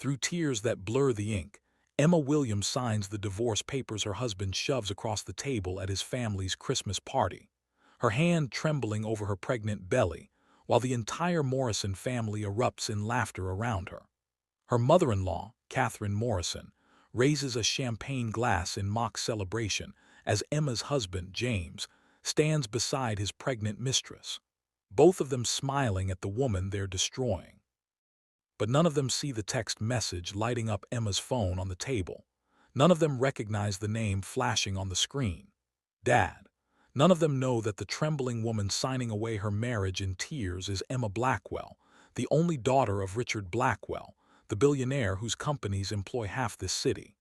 Through tears that blur the ink, Emma Williams signs the divorce papers her husband shoves across the table at his family's Christmas party, her hand trembling over her pregnant belly, while the entire Morrison family erupts in laughter around her. Her mother-in-law, Catherine Morrison, raises a champagne glass in mock celebration as Emma's husband, James, stands beside his pregnant mistress, both of them smiling at the woman they're destroying. But none of them see the text message lighting up Emma's phone on the table. None of them recognize the name flashing on the screen. Dad. None of them know that the trembling woman signing away her marriage in tears is Emma Blackwell, the only daughter of Richard Blackwell, the billionaire whose companies employ half this city.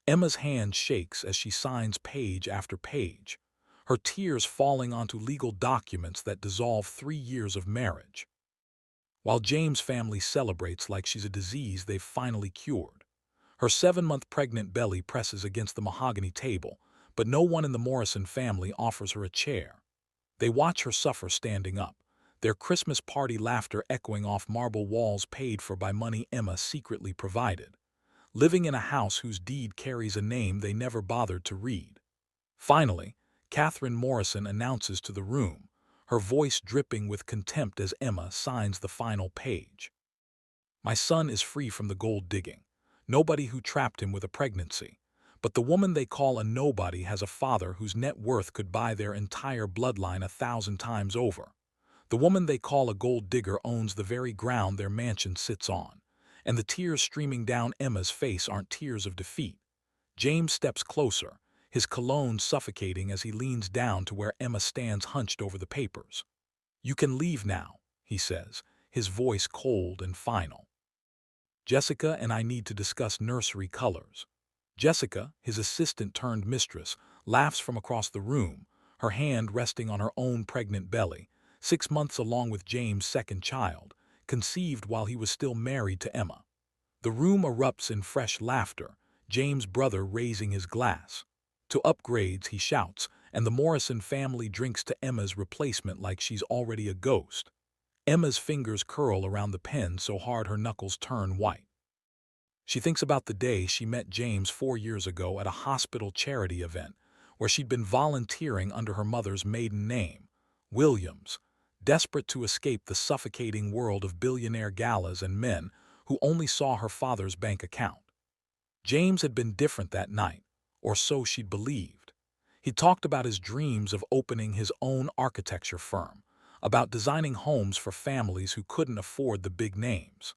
Emma's hand shakes as she signs page after page, her tears falling onto legal documents that dissolve 3 years of marriage. While James' family celebrates like she's a disease they've finally cured. Her 7-month pregnant belly presses against the mahogany table, but no one in the Morrison family offers her a chair. They watch her suffer standing up, their Christmas party laughter echoing off marble walls paid for by money Emma secretly provided, living in a house whose deed carries a name they never bothered to read. Finally, Catherine Morrison announces to the room, her voice dripping with contempt as Emma signs the final page. My son is free from the gold digging, nobody who trapped him with a pregnancy. But the woman they call a nobody has a father whose net worth could buy their entire bloodline 1,000 times over. The woman they call a gold digger owns the very ground their mansion sits on. And the tears streaming down Emma's face aren't tears of defeat. James steps closer, his cologne suffocating as he leans down to where Emma stands hunched over the papers. You can leave now, he says, his voice cold and final. Jessica and I need to discuss nursery colors. Jessica, his assistant-turned-mistress, laughs from across the room, her hand resting on her own pregnant belly, 6 months along with James' second child, conceived while he was still married to Emma. The room erupts in fresh laughter, James' brother raising his glass. To upgrades, he shouts, and the Morrison family drinks to Emma's replacement like she's already a ghost. Emma's fingers curl around the pen so hard her knuckles turn white. She thinks about the day she met James 4 years ago at a hospital charity event where she'd been volunteering under her mother's maiden name, Williams, desperate to escape the suffocating world of billionaire galas and men who only saw her father's bank account. James had been different that night, or so she'd believed. He talked about his dreams of opening his own architecture firm, about designing homes for families who couldn't afford the big names.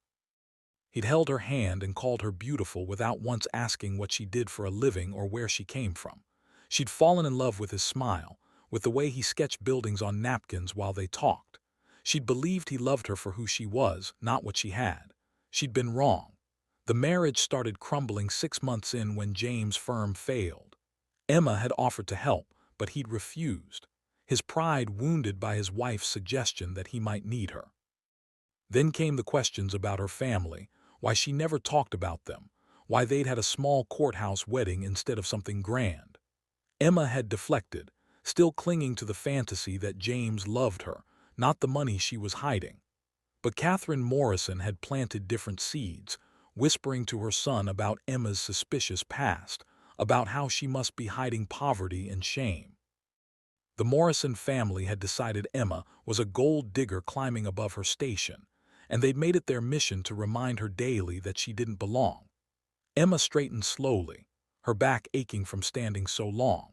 He'd held her hand and called her beautiful without once asking what she did for a living or where she came from. She'd fallen in love with his smile, with the way he sketched buildings on napkins while they talked. She'd believed he loved her for who she was, not what she had. She'd been wrong. The marriage started crumbling 6 months in when James' firm failed. Emma had offered to help, but he'd refused, his pride wounded by his wife's suggestion that he might need her. Then came the questions about her family, why she never talked about them, why they'd had a small courthouse wedding instead of something grand. Emma had deflected, still clinging to the fantasy that James loved her, not the money she was hiding. But Catherine Morrison had planted different seeds, whispering to her son about Emma's suspicious past, about how she must be hiding poverty and shame. The Morrison family had decided Emma was a gold digger climbing above her station, and they'd made it their mission to remind her daily that she didn't belong. Emma straightens slowly, her back aching from standing so long.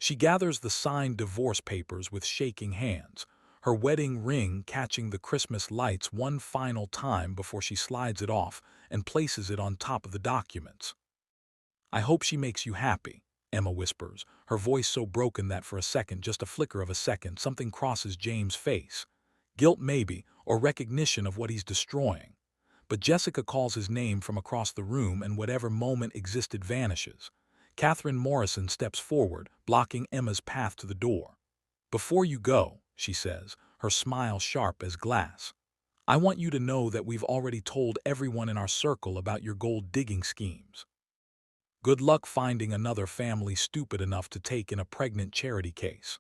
She gathers the signed divorce papers with shaking hands, her wedding ring catching the Christmas lights one final time before she slides it off and places it on top of the documents. I hope she makes you happy, Emma whispers, her voice so broken that for a second, just a flicker of a second, something crosses James' face. Guilt maybe, or recognition of what he's destroying. But Jessica calls his name from across the room and whatever moment existed vanishes. Catherine Morrison steps forward, blocking Emma's path to the door. Before you go, she says, her smile sharp as glass, I want you to know that we've already told everyone in our circle about your gold-digging schemes. Good luck finding another family stupid enough to take in a pregnant charity case.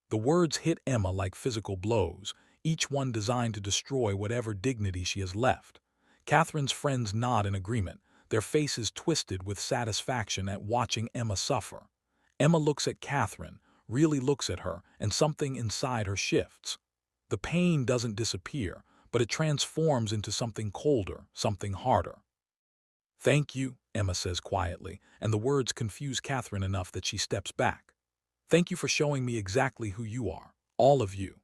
The words hit Emma like physical blows, each one designed to destroy whatever dignity she has left. Catherine's friends nod in agreement, their faces twisted with satisfaction at watching Emma suffer. Emma looks at Catherine, really looks at her, and something inside her shifts. The pain doesn't disappear, but it transforms into something colder, something harder. "Thank you," Emma says quietly, and the words confuse Catherine enough that she steps back. "Thank you for showing me exactly who you are, all of you."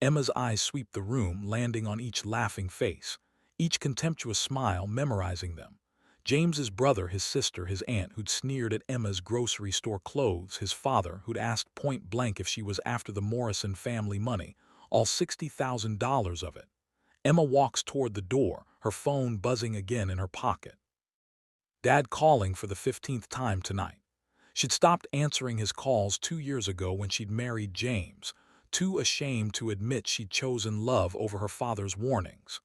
Emma's eyes sweep the room, landing on each laughing face, each contemptuous smile memorizing them. James's brother, his sister, his aunt who'd sneered at Emma's grocery store clothes, his father who'd asked point blank if she was after the Morrison family money, all $60,000 of it. Emma walks toward the door, her phone buzzing again in her pocket. Dad calling for the 15th time tonight. She'd stopped answering his calls 2 years ago when she'd married James, too ashamed to admit she'd chosen love over her father's warnings.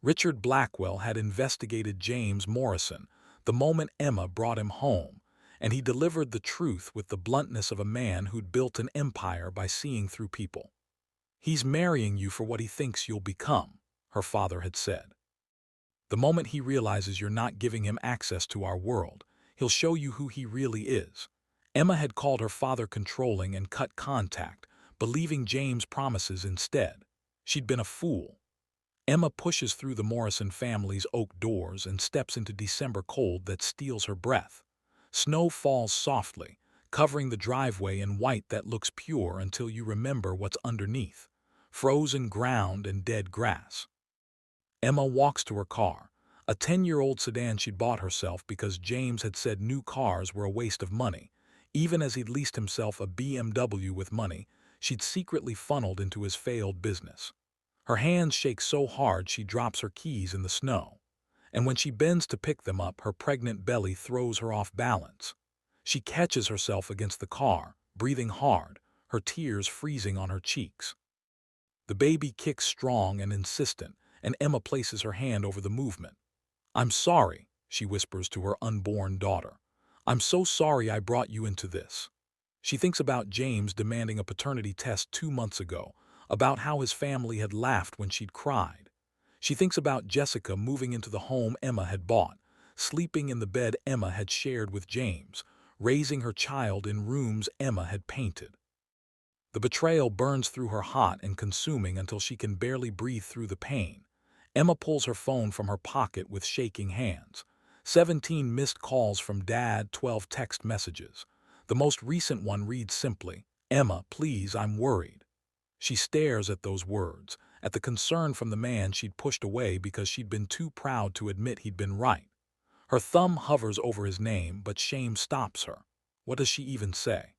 Richard Blackwell had investigated James Morrison the moment Emma brought him home, and he delivered the truth with the bluntness of a man who'd built an empire by seeing through people. "He's marrying you for what he thinks you'll become," her father had said. "The moment he realizes you're not giving him access to our world, he'll show you who he really is." Emma had called her father controlling and cut contact, believing James' promises instead. She'd been a fool. Emma pushes through the Morrison family's oak doors and steps into December cold that steals her breath. Snow falls softly, covering the driveway in white that looks pure until you remember what's underneath: frozen ground and dead grass. Emma walks to her car, a 10-year-old sedan she'd bought herself because James had said new cars were a waste of money. Even as he'd leased himself a BMW with money she'd secretly funneled into his failed business. Her hands shake so hard she drops her keys in the snow. And when she bends to pick them up, her pregnant belly throws her off balance. She catches herself against the car, breathing hard, her tears freezing on her cheeks. The baby kicks strong and insistent, and Emma places her hand over the movement. "I'm sorry," she whispers to her unborn daughter. "I'm so sorry I brought you into this." She thinks about James demanding a paternity test 2 months ago, about how his family had laughed when she'd cried. She thinks about Jessica moving into the home Emma had bought, sleeping in the bed Emma had shared with James, raising her child in rooms Emma had painted. The betrayal burns through her hot and consuming until she can barely breathe through the pain. Emma pulls her phone from her pocket with shaking hands. 17 missed calls from Dad, 12 text messages. The most recent one reads simply, "Emma, please, I'm worried." She stares at those words, at the concern from the man she'd pushed away because she'd been too proud to admit he'd been right. Her thumb hovers over his name, but shame stops her. What does she even say?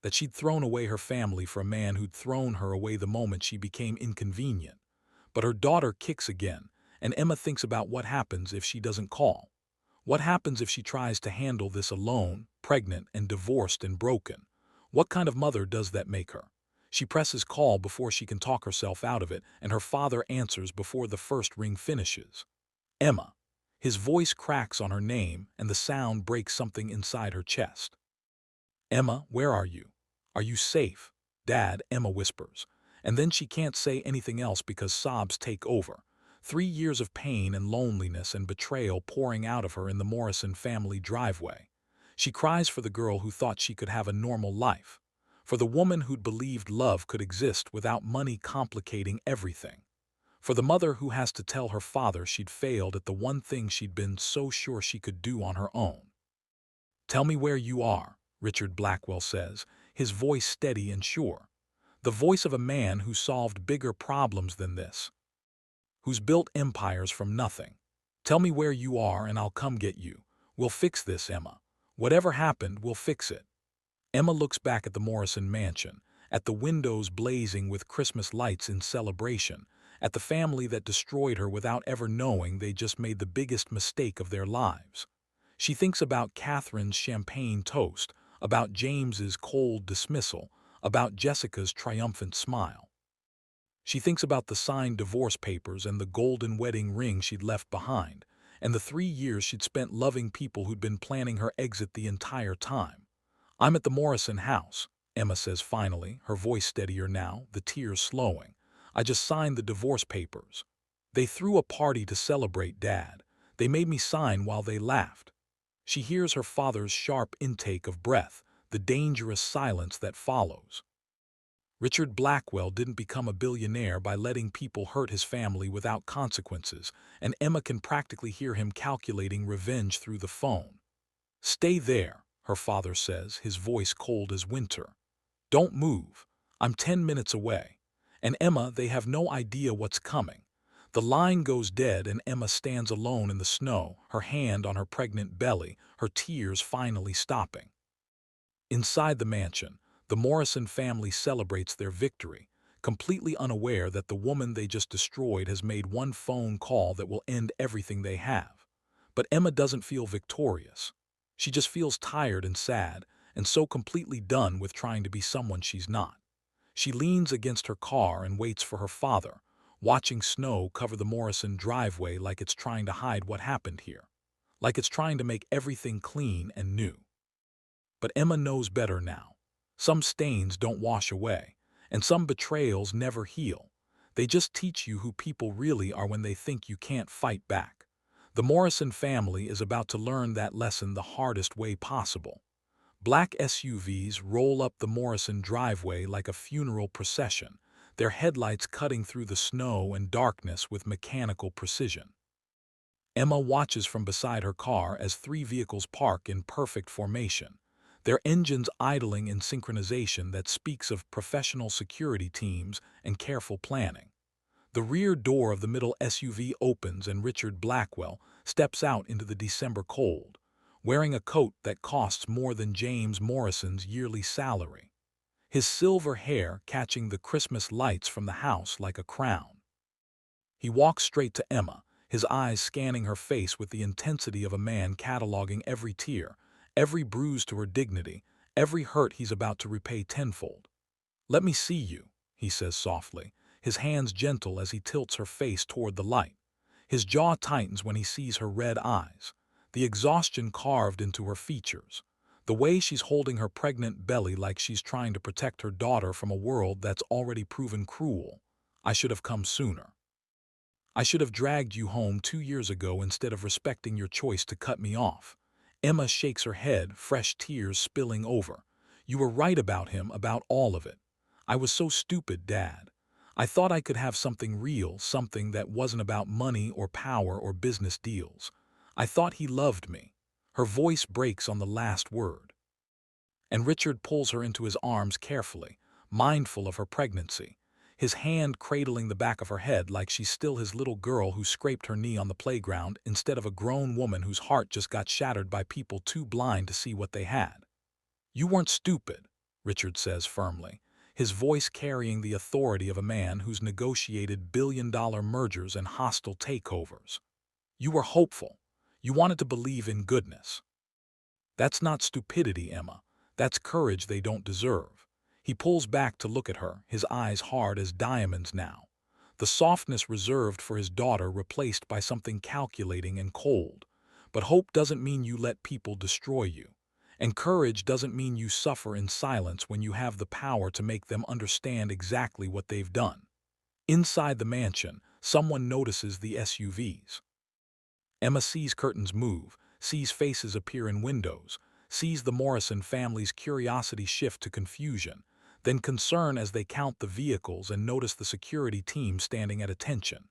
That she'd thrown away her family for a man who'd thrown her away the moment she became inconvenient. But her daughter kicks again, and Emma thinks about what happens if she doesn't call. What happens if she tries to handle this alone, pregnant and divorced and broken? What kind of mother does that make her? She presses call before she can talk herself out of it, and her father answers before the first ring finishes. "Emma." His voice cracks on her name, and the sound breaks something inside her chest. "Emma, where are you? Are you safe?" "Dad," Emma whispers. And then she can't say anything else because sobs take over. 3 years of pain and loneliness and betrayal pouring out of her in the Morrison family driveway. She cries for the girl who thought she could have a normal life. For the woman who'd believed love could exist without money complicating everything. For the mother who has to tell her father she'd failed at the one thing she'd been so sure she could do on her own. "Tell me where you are," Richard Blackwell says, his voice steady and sure. The voice of a man who solved bigger problems than this, who's built empires from nothing. "Tell me where you are and I'll come get you. We'll fix this, Emma. Whatever happened, we'll fix it." Emma looks back at the Morrison mansion, at the windows blazing with Christmas lights in celebration, at the family that destroyed her without ever knowing they just made the biggest mistake of their lives. She thinks about Catherine's champagne toast, about James's cold dismissal, about Jessica's triumphant smile. She thinks about the signed divorce papers and the golden wedding ring she'd left behind, and the 3 years she'd spent loving people who'd been planning her exit the entire time. "I'm at the Morrison house," Emma says finally, her voice steadier now, the tears slowing. "I just signed the divorce papers." They threw a party to celebrate Dad. They made me sign while they laughed. She hears her father's sharp intake of breath, the dangerous silence that follows. Richard Blackwell didn't become a billionaire by letting people hurt his family without consequences, and Emma can practically hear him calculating revenge through the phone. "Stay there," her father says, his voice cold as winter. "Don't move. I'm 10 minutes away." And Emma, they have no idea what's coming. The line goes dead and Emma stands alone in the snow, her hand on her pregnant belly, her tears finally stopping. Inside the mansion, the Morrison family celebrates their victory, completely unaware that the woman they just destroyed has made one phone call that will end everything they have. But Emma doesn't feel victorious. She just feels tired and sad, and so completely done with trying to be someone she's not. She leans against her car and waits for her father, watching snow cover the Morrison driveway like it's trying to hide what happened here, like it's trying to make everything clean and new. But Emma knows better now. Some stains don't wash away, and some betrayals never heal. They just teach you who people really are when they think you can't fight back. The Morrison family is about to learn that lesson the hardest way possible. Black SUVs roll up the Morrison driveway like a funeral procession, their headlights cutting through the snow and darkness with mechanical precision. Emma watches from beside her car as three vehicles park in perfect formation, their engines idling in synchronization that speaks of professional security teams and careful planning. The rear door of the middle SUV opens and Richard Blackwell steps out into the December cold, wearing a coat that costs more than James Morrison's yearly salary, his silver hair catching the Christmas lights from the house like a crown. He walks straight to Emma, his eyes scanning her face with the intensity of a man cataloging every tear, every bruise to her dignity, every hurt he's about to repay tenfold. "Let me see you," he says softly, his hands gentle as he tilts her face toward the light. His jaw tightens when he sees her red eyes, the exhaustion carved into her features, the way she's holding her pregnant belly like she's trying to protect her daughter from a world that's already proven cruel. "I should have come sooner. I should have dragged you home 2 years ago instead of respecting your choice to cut me off." Emma shakes her head, fresh tears spilling over. "You were right about him, about all of it. I was so stupid, Dad. I thought I could have something real, something that wasn't about money or power or business deals. I thought he loved me." Her voice breaks on the last word. And Richard pulls her into his arms carefully, mindful of her pregnancy, his hand cradling the back of her head like she's still his little girl who scraped her knee on the playground instead of a grown woman whose heart just got shattered by people too blind to see what they had. "You weren't stupid," Richard says firmly, his voice carrying the authority of a man who's negotiated billion-dollar mergers and hostile takeovers. "You were hopeful. You wanted to believe in goodness. That's not stupidity, Emma. That's courage they don't deserve." He pulls back to look at her, his eyes hard as diamonds now, the softness reserved for his daughter replaced by something calculating and cold. "But hope doesn't mean you let people destroy you. And courage doesn't mean you suffer in silence when you have the power to make them understand exactly what they've done." Inside the mansion, someone notices the SUVs. Emma sees curtains move, sees faces appear in windows, sees the Morrison family's curiosity shift to confusion, then concern as they count the vehicles and notice the security team standing at attention.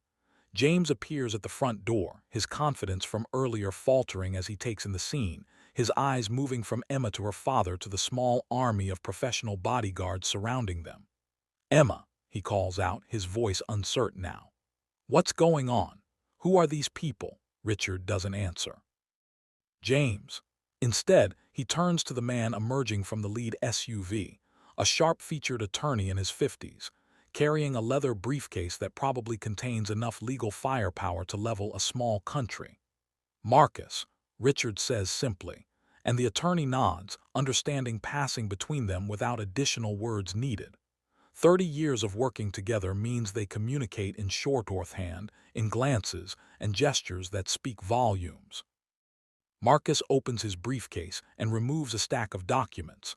James appears at the front door, his confidence from earlier faltering as he takes in the scene, his eyes moving from Emma to her father to the small army of professional bodyguards surrounding them. "Emma," he calls out, his voice uncertain now. "What's going on? Who are these people?" Richard doesn't answer. "James." Instead, he turns to the man emerging from the lead SUV, a sharp-featured attorney in his 50s, carrying a leather briefcase that probably contains enough legal firepower to level a small country. "Marcus," Richard says simply, and the attorney nods, understanding passing between them without additional words needed. 30 years of working together means they communicate in shorthand, in glances and gestures that speak volumes. Marcus opens his briefcase and removes a stack of documents,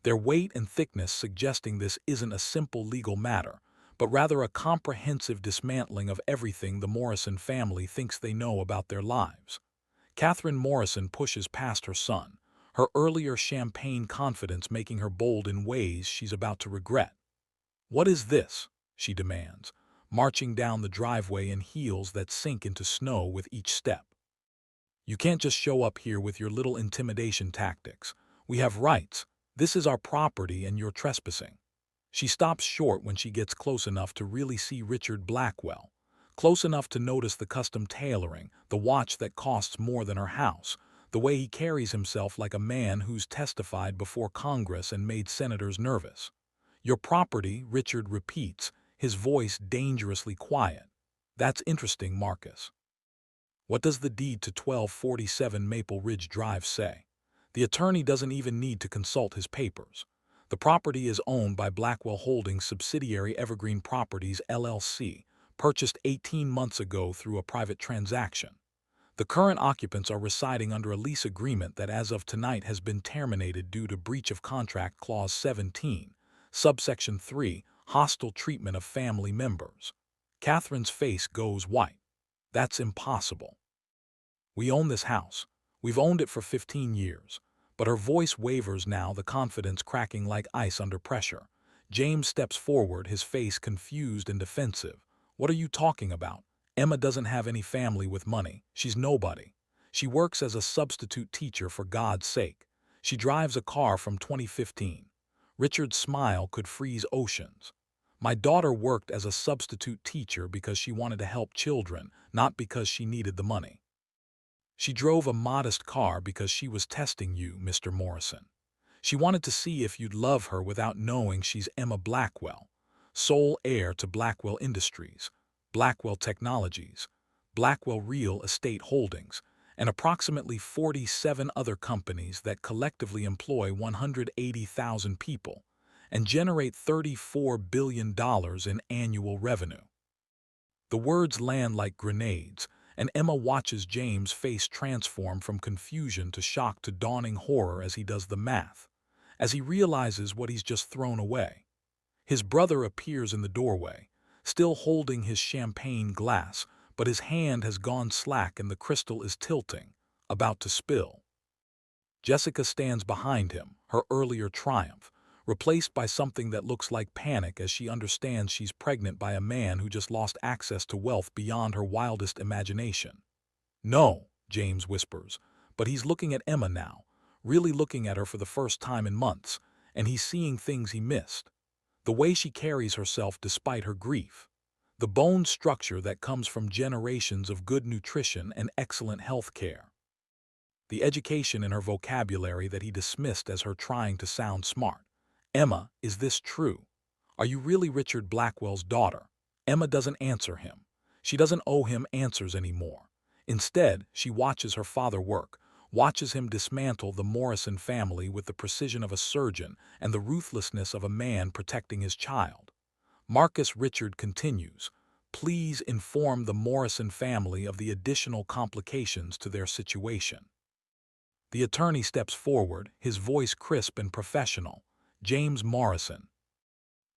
their weight and thickness suggesting this isn't a simple legal matter, but rather a comprehensive dismantling of everything the Morrison family thinks they know about their lives. Catherine Morrison pushes past her son, her earlier champagne confidence making her bold in ways she's about to regret. "What is this?" she demands, marching down the driveway in heels that sink into snow with each step. "You can't just show up here with your little intimidation tactics. We have rights. This is our property and you're trespassing." She stops short when she gets close enough to really see Richard Blackwell, close enough to notice the custom tailoring, the watch that costs more than her house, the way he carries himself like a man who's testified before Congress and made senators nervous. "Your property," Richard repeats, his voice dangerously quiet. "That's interesting, Marcus. What does the deed to 1247 Maple Ridge Drive say?" The attorney doesn't even need to consult his papers. The property is owned by Blackwell Holdings subsidiary Evergreen Properties, LLC, purchased 18 months ago through a private transaction. The current occupants are residing under a lease agreement that as of tonight has been terminated due to breach of contract clause 17, subsection 3, hostile treatment of family members. Catherine's face goes white. "That's impossible. We own this house. We've owned it for 15 years." But her voice wavers now, the confidence cracking like ice under pressure. James steps forward, his face confused and defensive. "What are you talking about? Emma doesn't have any family with money. She's nobody. She works as a substitute teacher, for God's sake. She drives a car from 2015. Richard's smile could freeze oceans. "My daughter worked as a substitute teacher because she wanted to help children, not because she needed the money. She drove a modest car because she was testing you, Mr. Morrison. She wanted to see if you'd love her without knowing she's Emma Blackwell, sole heir to Blackwell Industries, Blackwell Technologies, Blackwell Real Estate Holdings, and approximately 47 other companies that collectively employ 180,000 people and generate $34 billion in annual revenue." The words land like grenades, and Emma watches James' face transform from confusion to shock to dawning horror as he does the math, as he realizes what he's just thrown away. His brother appears in the doorway, still holding his champagne glass, but his hand has gone slack and the crystal is tilting, about to spill. Jessica stands behind him, her earlier triumph, replaced by something that looks like panic as she understands she's pregnant by a man who just lost access to wealth beyond her wildest imagination. "No," James whispers, but he's looking at Emma now, really looking at her for the first time in months, and he's seeing things he missed. The way she carries herself despite her grief. The bone structure that comes from generations of good nutrition and excellent health care. The education in her vocabulary that he dismissed as her trying to sound smart. "Emma, is this true? Are you really Richard Blackwell's daughter?" Emma doesn't answer him. She doesn't owe him answers anymore. Instead, she watches her father work, watches him dismantle the Morrison family with the precision of a surgeon and the ruthlessness of a man protecting his child. Marcus Richard continues, "Please inform the Morrison family of the additional complications to their situation." The attorney steps forward, his voice crisp and professional. "James Morrison,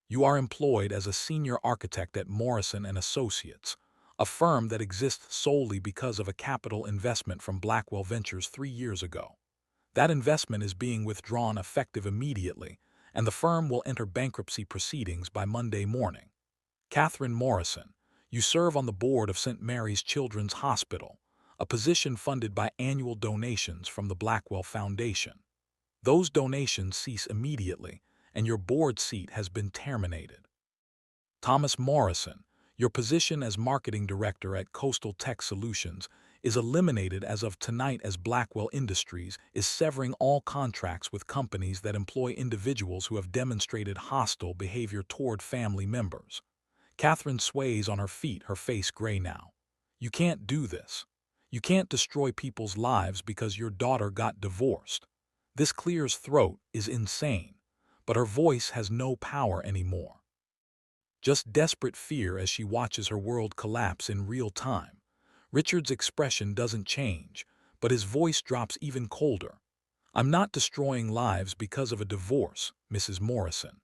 you are employed as a senior architect at Morrison and Associates, a firm that exists solely because of a capital investment from Blackwell Ventures 3 years ago. That investment is being withdrawn effective immediately, and the firm will enter bankruptcy proceedings by Monday morning. Catherine Morrison, you serve on the board of St. Mary's Children's Hospital, a position funded by annual donations from the Blackwell Foundation. Those donations cease immediately, and your board seat has been terminated. Thomas Morrison, your position as marketing director at Coastal Tech Solutions is eliminated as of tonight, as Blackwell Industries is severing all contracts with companies that employ individuals who have demonstrated hostile behavior toward family members." Catherine sways on her feet, her face gray now. "You can't do this. You can't destroy people's lives because your daughter got divorced." This clear's throat is insane, but her voice has no power anymore. Just desperate fear as she watches her world collapse in real time. Richard's expression doesn't change, but his voice drops even colder. "I'm not destroying lives because of a divorce, Mrs. Morrison.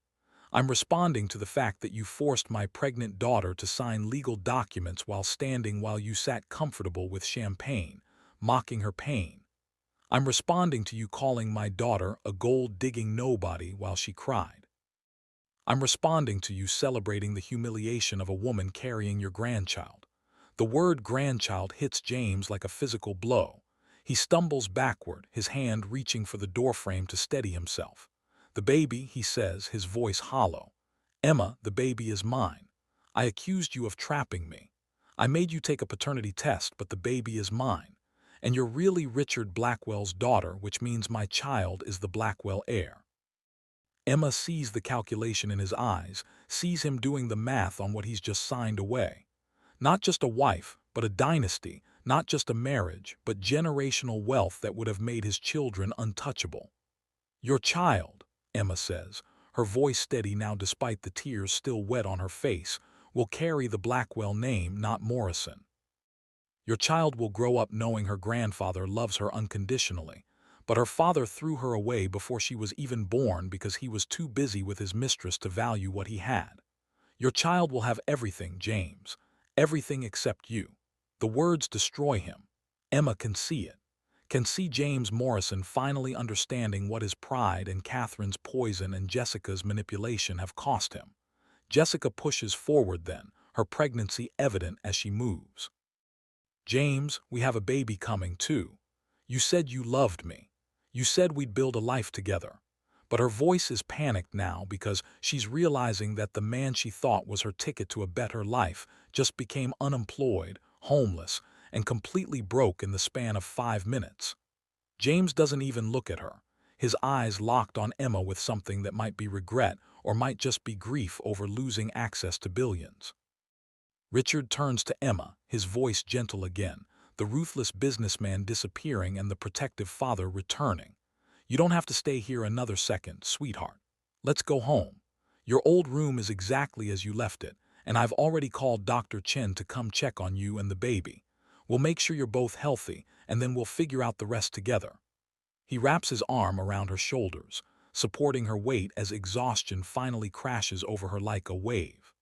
I'm responding to the fact that you forced my pregnant daughter to sign legal documents while you sat comfortable with champagne, mocking her pain. I'm responding to you calling my daughter a gold-digging nobody while she cried. I'm responding to you celebrating the humiliation of a woman carrying your grandchild. The word grandchild hits James like a physical blow. He stumbles backward, his hand reaching for the doorframe to steady himself. The baby, he says, his voice hollow. Emma, the baby is mine. I accused you of trapping me. I made you take a paternity test, but the baby is mine. And you're really Richard Blackwell's daughter, which means my child is the Blackwell heir. Emma sees the calculation in his eyes, sees him doing the math on what he's just signed away. Not just a wife, but a dynasty, not just a marriage, but generational wealth that would have made his children untouchable. Your child, Emma says, her voice steady now despite the tears still wet on her face, will carry the Blackwell name, not Morrison. Your child will grow up knowing her grandfather loves her unconditionally, but her father threw her away before she was even born because he was too busy with his mistress to value what he had. Your child will have everything, James. Everything except you. The words destroy him. Emma can see it. Can see James Morrison finally understanding what his pride and Catherine's poison and Jessica's manipulation have cost him. Jessica pushes forward then, her pregnancy evident as she moves. James, we have a baby coming too. You said you loved me. You said we'd build a life together. But her voice is panicked now because she's realizing that the man she thought was her ticket to a better life just became unemployed, homeless, and completely broke in the span of 5 minutes. James doesn't even look at her, his eyes locked on Emma with something that might be regret or might just be grief over losing access to billions. Richard turns to Emma, his voice gentle again, the ruthless businessman disappearing and the protective father returning. You don't have to stay here another second, sweetheart. Let's go home. Your old room is exactly as you left it, and I've already called Dr. Chen to come check on you and the baby. We'll make sure you're both healthy, and then we'll figure out the rest together. He wraps his arm around her shoulders, supporting her weight as exhaustion finally crashes over her like a wave.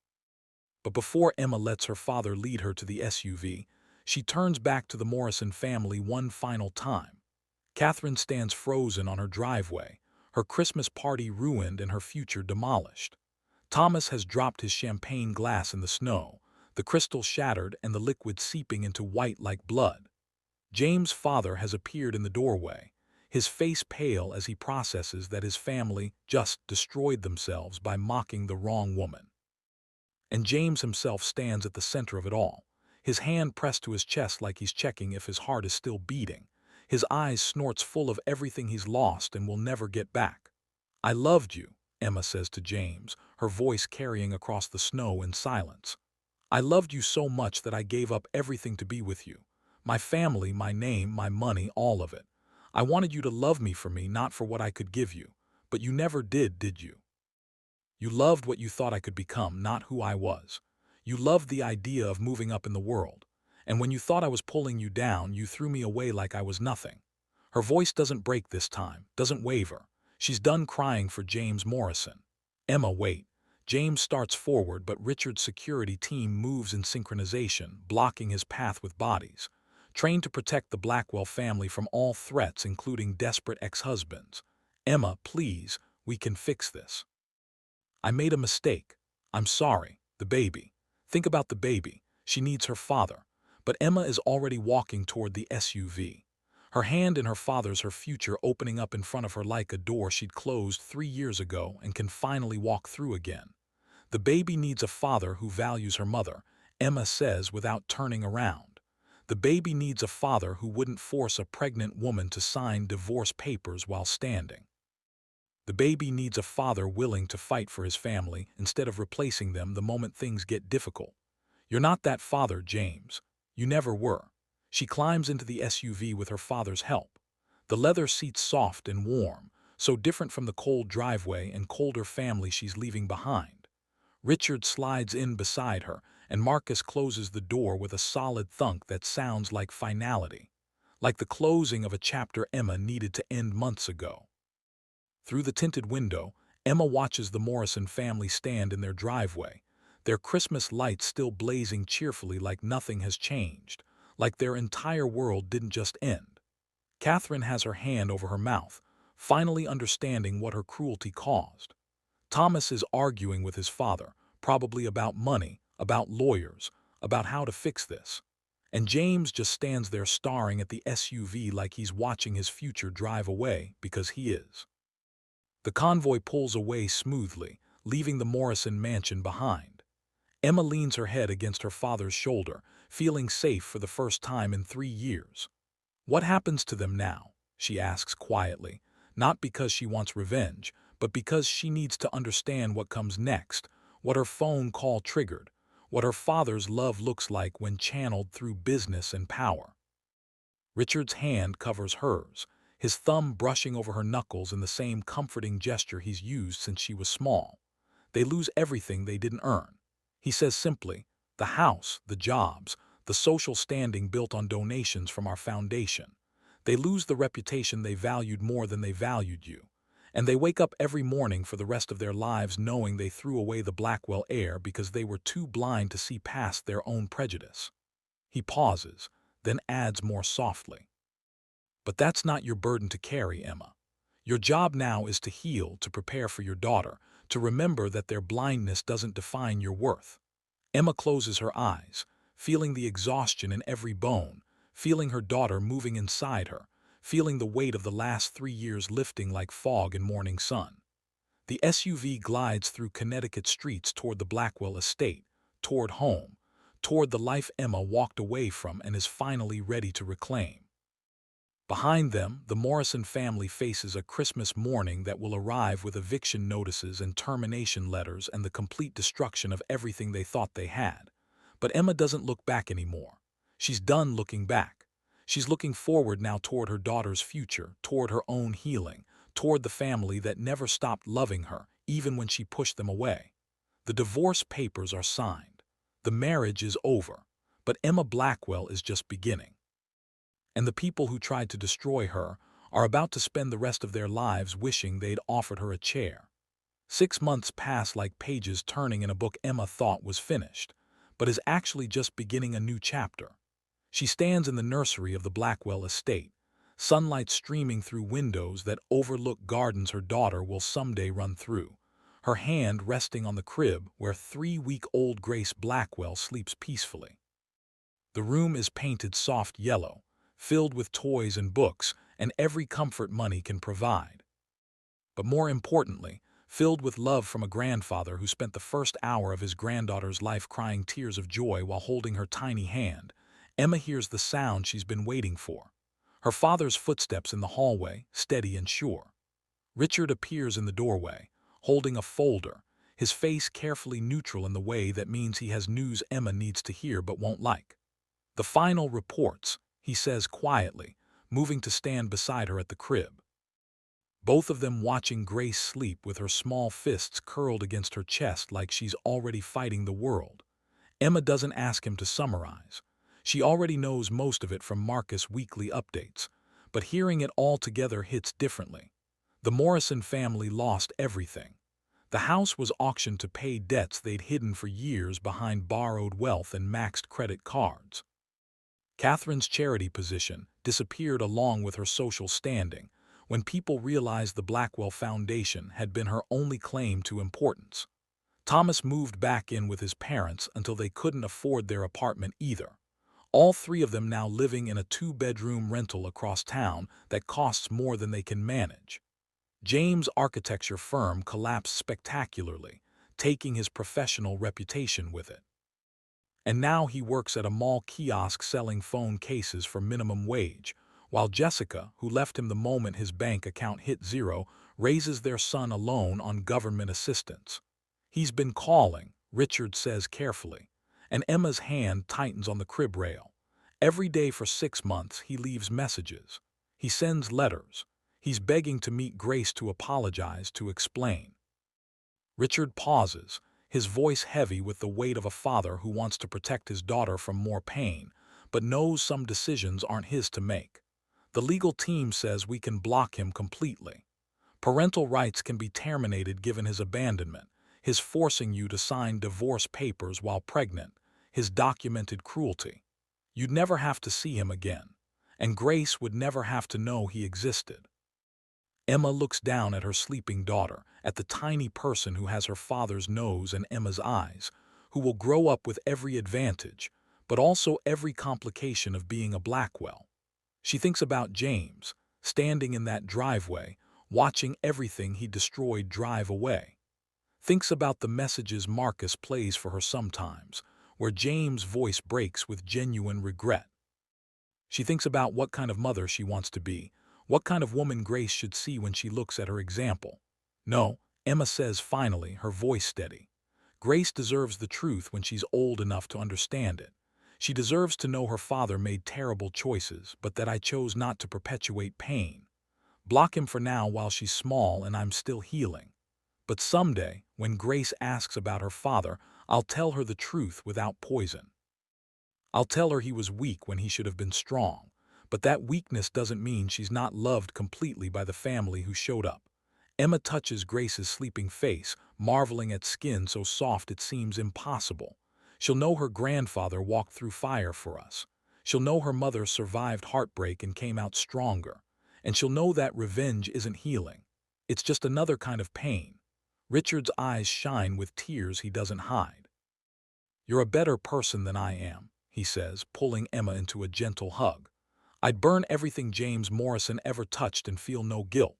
But before Emma lets her father lead her to the SUV, she turns back to the Morrison family one final time. Catherine stands frozen on her driveway, her Christmas party ruined and her future demolished. Thomas has dropped his champagne glass in the snow, the crystal shattered and the liquid seeping into white like blood. James' father has appeared in the doorway, his face pale as he processes that his family just destroyed themselves by mocking the wrong woman. And James himself stands at the center of it all, his hand pressed to his chest like he's checking if his heart is still beating. His eyes snorts full of everything he's lost and will never get back. I loved you, Emma says to James, her voice carrying across the snow in silence. I loved you so much that I gave up everything to be with you. My family, my name, my money, all of it. I wanted you to love me for me, not for what I could give you. But you never did you? You loved what you thought I could become, not who I was. You loved the idea of moving up in the world. And when you thought I was pulling you down, you threw me away like I was nothing. Her voice doesn't break this time, doesn't waver. She's done crying for James Morrison. Emma, wait. James starts forward, but Richard's security team moves in synchronization, blocking his path with bodies. Trained to protect the Blackwell family from all threats, including desperate ex-husbands. Emma, please, we can fix this. I made a mistake. I'm sorry. The baby. Think about the baby. She needs her father. But Emma is already walking toward the SUV. Her hand in her father's, her future opening up in front of her like a door she'd closed 3 years ago and can finally walk through again. The baby needs a father who values her mother, Emma says without turning around. The baby needs a father who wouldn't force a pregnant woman to sign divorce papers while standing. The baby needs a father willing to fight for his family instead of replacing them the moment things get difficult. You're not that father, James. You never were. She climbs into the SUV with her father's help. The leather seats soft and warm, so different from the cold driveway and colder family she's leaving behind. Richard slides in beside her, and Marcus closes the door with a solid thunk that sounds like finality, like the closing of a chapter Emma needed to end months ago. Through the tinted window, Emma watches the Morrison family stand in their driveway, their Christmas lights still blazing cheerfully like nothing has changed, like their entire world didn't just end. Catherine has her hand over her mouth, finally understanding what her cruelty caused. Thomas is arguing with his father, probably about money, about lawyers, about how to fix this. And James just stands there staring at the SUV like he's watching his future drive away, because he is. The convoy pulls away smoothly, leaving the Morrison mansion behind. Emma leans her head against her father's shoulder, feeling safe for the first time in 3 years. What happens to them now? She asks quietly, not because she wants revenge, but because she needs to understand what comes next, what her phone call triggered, what her father's love looks like when channeled through business and power. Richard's hand covers hers, his thumb brushing over her knuckles in the same comforting gesture he's used since she was small. They lose everything they didn't earn. He says simply, the house, the jobs, the social standing built on donations from our foundation. They lose the reputation they valued more than they valued you. And they wake up every morning for the rest of their lives knowing they threw away the Blackwell heir because they were too blind to see past their own prejudice. He pauses, then adds more softly. But that's not your burden to carry, Emma. Your job now is to heal, to prepare for your daughter, to remember that their blindness doesn't define your worth. Emma closes her eyes, feeling the exhaustion in every bone, feeling her daughter moving inside her, feeling the weight of the last 3 years lifting like fog in morning sun. The SUV glides through Connecticut streets toward the Blackwell estate, toward home, toward the life Emma walked away from and is finally ready to reclaim. Behind them, the Morrison family faces a Christmas morning that will arrive with eviction notices and termination letters and the complete destruction of everything they thought they had. But Emma doesn't look back anymore. She's done looking back. She's looking forward now toward her daughter's future, toward her own healing, toward the family that never stopped loving her, even when she pushed them away. The divorce papers are signed. The marriage is over. But Emma Blackwell is just beginning. And the people who tried to destroy her are about to spend the rest of their lives wishing they'd offered her a chair. 6 months pass like pages turning in a book Emma thought was finished, but is actually just beginning a new chapter. She stands in the nursery of the Blackwell estate, sunlight streaming through windows that overlook gardens her daughter will someday run through, her hand resting on the crib where 3-week-old Grace Blackwell sleeps peacefully. The room is painted soft yellow, filled with toys and books and every comfort money can provide. But more importantly, filled with love from a grandfather who spent the first hour of his granddaughter's life crying tears of joy while holding her tiny hand. Emma hears the sound she's been waiting for. Her father's footsteps in the hallway, steady and sure. Richard appears in the doorway, holding a folder, his face carefully neutral in the way that means he has news Emma needs to hear but won't like. The final reports, he says quietly, moving to stand beside her at the crib. Both of them watching Grace sleep with her small fists curled against her chest like she's already fighting the world. Emma doesn't ask him to summarize. She already knows most of it from Marcus' weekly updates, but hearing it all together hits differently. The Morrison family lost everything. The house was auctioned to pay debts they'd hidden for years behind borrowed wealth and maxed credit cards. Catherine's charity position disappeared along with her social standing when people realized the Blackwell Foundation had been her only claim to importance. Thomas moved back in with his parents until they couldn't afford their apartment either. All three of them now living in a 2-bedroom rental across town that costs more than they can manage. James' architecture firm collapsed spectacularly, taking his professional reputation with it. And now he works at a mall kiosk selling phone cases for minimum wage, while Jessica, who left him the moment his bank account hit zero, raises their son alone on government assistance. He's been calling, Richard says carefully, and Emma's hand tightens on the crib rail. Every day for 6 months he leaves messages. He sends letters. He's begging to meet Grace to apologize, to explain. Richard pauses, his voice heavy with the weight of a father who wants to protect his daughter from more pain, but knows some decisions aren't his to make. The legal team says we can block him completely. Parental rights can be terminated given his abandonment, his forcing you to sign divorce papers while pregnant, his documented cruelty. You'd never have to see him again, and Grace would never have to know he existed. Emma looks down at her sleeping daughter, at the tiny person who has her father's nose and Emma's eyes, who will grow up with every advantage, but also every complication of being a Blackwell. She thinks about James, standing in that driveway, watching everything he destroyed drive away. Thinks about the messages Marcus plays for her sometimes, where James' voice breaks with genuine regret. She thinks about what kind of mother she wants to be, what kind of woman Grace should see when she looks at her example. No, Emma says finally, her voice steady. Grace deserves the truth when she's old enough to understand it. She deserves to know her father made terrible choices, but that I chose not to perpetuate pain. Block him for now while she's small and I'm still healing. But someday, when Grace asks about her father, I'll tell her the truth without poison. I'll tell her he was weak when he should have been strong, but that weakness doesn't mean she's not loved completely by the family who showed up. Emma touches Grace's sleeping face, marveling at skin so soft it seems impossible. She'll know her grandfather walked through fire for us. She'll know her mother survived heartbreak and came out stronger. And she'll know that revenge isn't healing. It's just another kind of pain. Richard's eyes shine with tears he doesn't hide. "You're a better person than I am," he says, pulling Emma into a gentle hug. "I'd burn everything James Morrison ever touched and feel no guilt."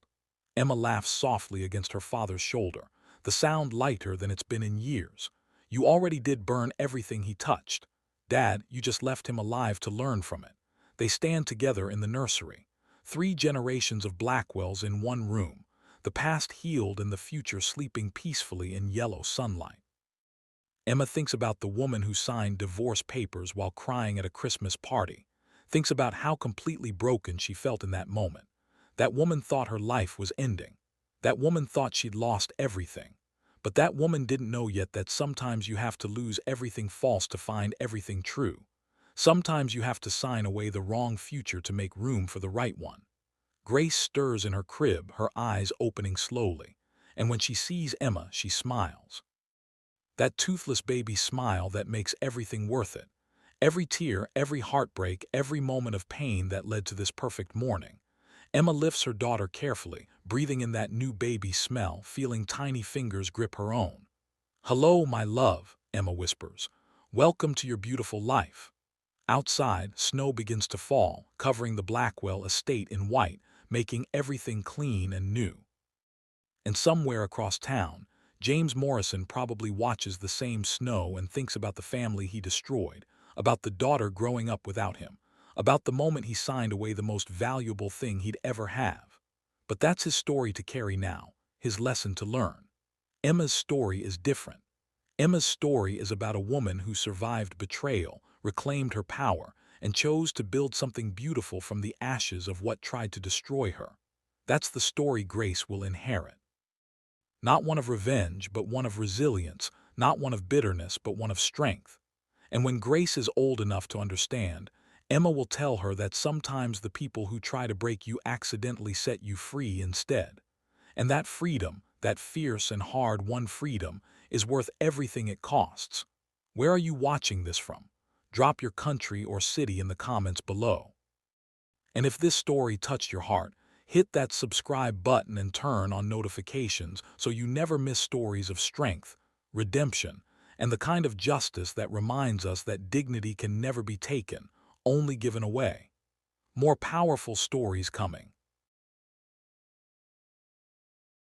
Emma laughs softly against her father's shoulder, the sound lighter than it's been in years. "You already did burn everything he touched. Dad, you just left him alive to learn from it." They stand together in the nursery. 3 generations of Blackwells in one room, the past healed and the future sleeping peacefully in yellow sunlight. Emma thinks about the woman who signed divorce papers while crying at a Christmas party, thinks about how completely broken she felt in that moment. That woman thought her life was ending. That woman thought she'd lost everything. But that woman didn't know yet that sometimes you have to lose everything false to find everything true. Sometimes you have to sign away the wrong future to make room for the right one. Grace stirs in her crib, her eyes opening slowly, and when she sees Emma, she smiles. That toothless baby smile that makes everything worth it. Every tear, every heartbreak, every moment of pain that led to this perfect morning. Emma lifts her daughter carefully, breathing in that new baby smell, feeling tiny fingers grip her own. "Hello, my love," Emma whispers. "Welcome to your beautiful life." Outside, snow begins to fall, covering the Blackwell estate in white, making everything clean and new. And somewhere across town, James Morrison probably watches the same snow and thinks about the family he destroyed, about the daughter growing up without him, about the moment he signed away the most valuable thing he'd ever have. But that's his story to carry now, his lesson to learn. Emma's story is different. Emma's story is about a woman who survived betrayal, reclaimed her power, and chose to build something beautiful from the ashes of what tried to destroy her. That's the story Grace will inherit. Not one of revenge, but one of resilience, not one of bitterness, but one of strength. And when Grace is old enough to understand, Emma will tell her that sometimes the people who try to break you accidentally set you free instead. And that freedom, that fierce and hard-won freedom, is worth everything it costs. Where are you watching this from? Drop your country or city in the comments below. And if this story touched your heart, hit that subscribe button and turn on notifications so you never miss stories of strength, redemption, and the kind of justice that reminds us that dignity can never be taken, only given away. More powerful stories coming.